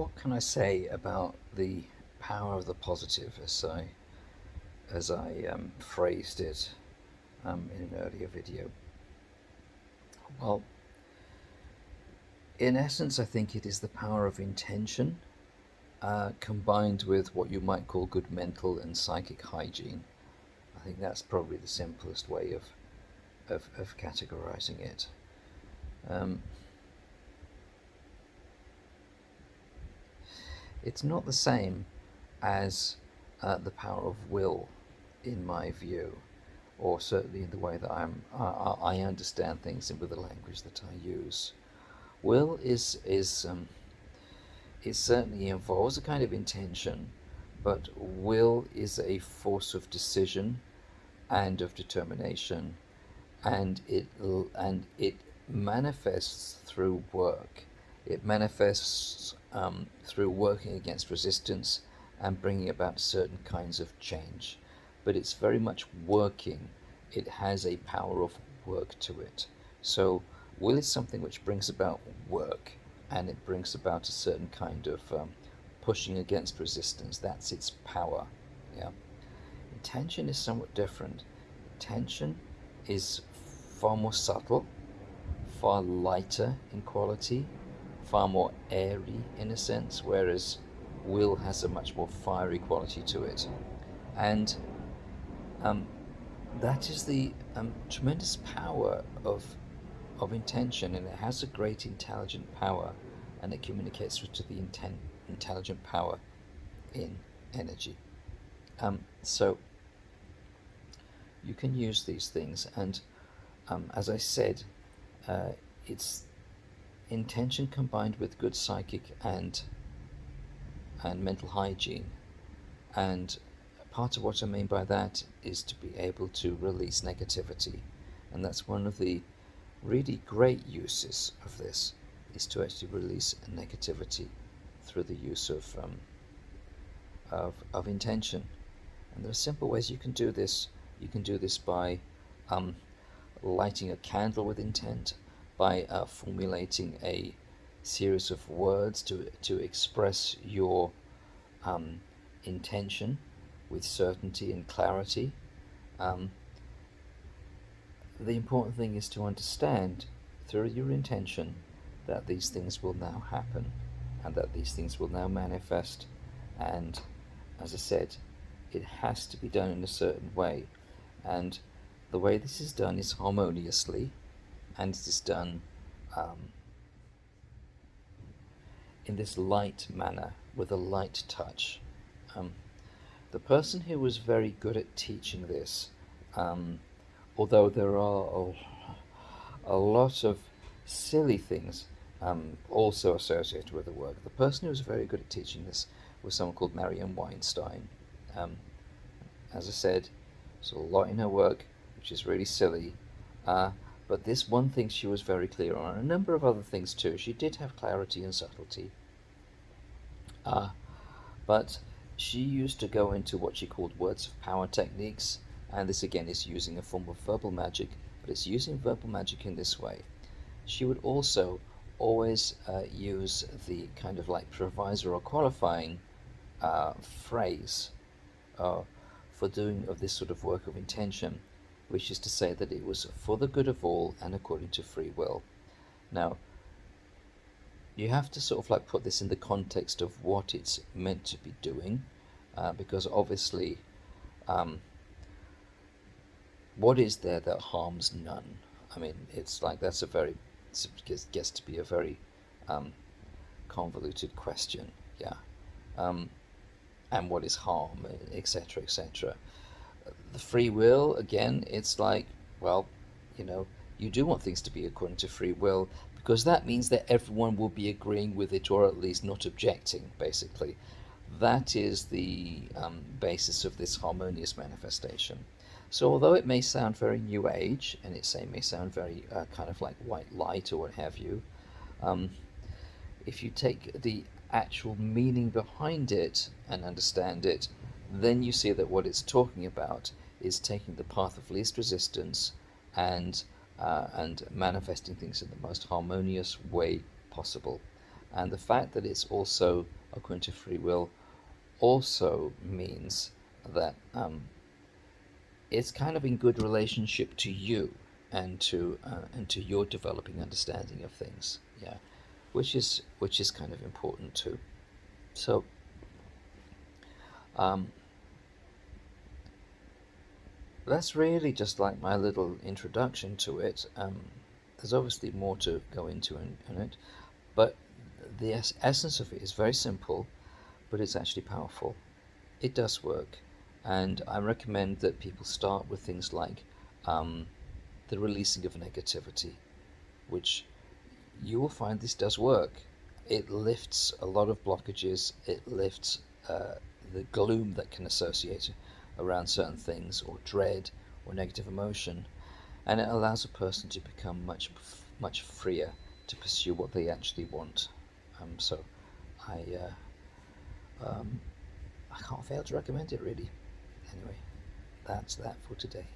What can I say about the power of the positive, as I phrased it in an earlier video? Well, in essence, I think it is the power of intention combined with what you might call good mental and psychic hygiene. I think that's probably the simplest way of categorizing it. Um, it's not the same as the power of will, in my view, or certainly in the way that I understand things and with the language that I use. Will is it certainly involves a kind of intention, but will is a force of decision and of determination, and it manifests through work. It manifests through working against resistance and bringing about certain kinds of change. But it's very much working. It has a power of work to it. So will is something which brings about work, and it brings about a certain kind of pushing against resistance. That's its power. Yeah. Intention is somewhat different. Intention is far more subtle, far lighter in quality, far more airy in a sense, whereas will has a much more fiery quality to it. And um, that is the tremendous power of intention, and it has a great intelligent power, and it communicates to the intelligent power in energy. So you can use these things, and as I said, it's intention combined with good psychic and mental hygiene. And part of what I mean by that is to be able to release negativity, and that's one of the really great uses of this, is to actually release negativity through the use of intention. And there are simple ways you can do this. You can do this by um, lighting a candle with intent, by formulating a series of words to express your um, intention with certainty and clarity. Um, the important thing is to understand through your intention that these things will now happen, and that these things will now manifest. And as I said, it has to be done in a certain way. And the way this is done is harmoniously, and it is done um, in this light manner with a light touch. Um, the person who was very good at teaching this, um, although there are a lot of silly things also associated with the work, the person who was very good at teaching this was someone called Marianne Weinstein. Um, as I said, there's a lot in her work which is really silly, uh, but this one thing she was very clear on, and a number of other things too. She did have clarity and subtlety, uh, but she used to go into what she called words of power techniques, and this again is using a form of verbal magic, but it's using verbal magic in this way. She would also always use the kind of like provisor or qualifying phrase uh, for doing of this sort of work of intention, which is to say that it was for the good of all and according to free will. Now, you have to sort of like put this in the context of what it's meant to be doing, because obviously, um, what is there that harms none? I mean, it's like that's a very gets to be a very um, convoluted question, yeah. Um, and what is harm, etc., etc. The free will, again, it's like, well, you know, you do want things to be according to free will because that means that everyone will be agreeing with it or at least not objecting, basically. That is the basis of this harmonious manifestation. So, although it may sound very new age and may sound very kind of like white light or what have you, um, if you take the actual meaning behind it and understand it, then you see that what it's talking about is taking the path of least resistance and manifesting things in the most harmonious way possible. And the fact that it's also according to free will also means that it's kind of in good relationship to you and to your developing understanding of things. Yeah, which is kind of important too. So um, that's really just like my little introduction to it. There's obviously more to go into in it, but the essence of it is very simple, but it's actually powerful. It does work, and I recommend that people start with things like um, the releasing of negativity, which you will find this does work. It lifts a lot of blockages. It lifts the gloom that can associate around certain things, or dread, or negative emotion, and it allows a person to become much freer to pursue what they actually want. So I um, I can't fail to recommend it really. Anyway, that's that for today.